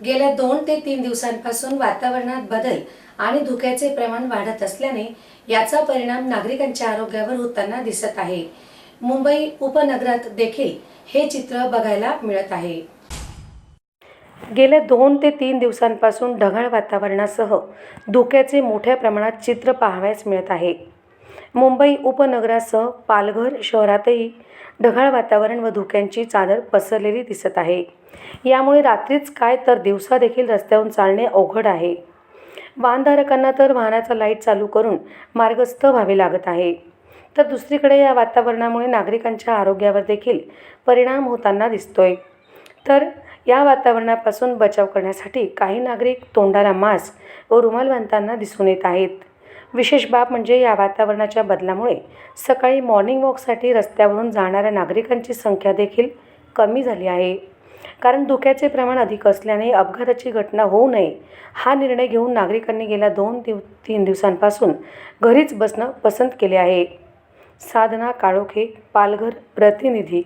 गेल्या 2 ते 3 दिवसांपासून वातावरणात बदल आणि धुक्याचे प्रमाण वाढत असल्याने याचा परिणाम नागरिकांच्या आरोग्यावर होताना दिसत आहे। मुंबई उपनगरात देखील हे चित्र बघायला मिळत आहे। गेल्या 2 ते 3 दिवसांपासून ढगाळ वातावरणासह धुक्याचे मोठ्या प्रमाणात चित्र पाहावयास मिळत आहे। मुंबई उपनगरासह पालघर शहरातही ढगाळ वातावरण व धुक्यांची चादर पसरलेली दिसत आहे। यामुळे रात्रीच काय तर दिवसा देखील रस्त्यावरून चालणे अवघड आहे। वाहनधारकांना तर वाहनाचा लाईट चालू करून मार्गस्थ व्हावे लागत आहे। तर दुसरीकडे या वातावरणामुळे नागरिकांच्या आरोग्यावर देखील परिणाम होताना दिसतोय। तर या वातावरणापासून बचाव करण्यासाठी काही नागरिक तोंडाला मास्क व रुमाल बांधताना दिसून येत आहेत। विशेष बाब म्हणजे या वातावरणाच्या बदलामुळे सकाळी मॉर्निंग वॉकसाठी रस्त्यावरून जाणाऱ्या नागरिकांची संख्या देखील कमी झाली आहे। कारण धुक्याचे प्रमाण अधिक असल्याने अपघाताची घटना होऊ नये हा निर्णय घेऊन नागरिकांनी गेल्या 2-3 दिवसांपासून घरीच बसणं पसंत केले आहे। साधना काळोखे, पालघर प्रतिनिधी।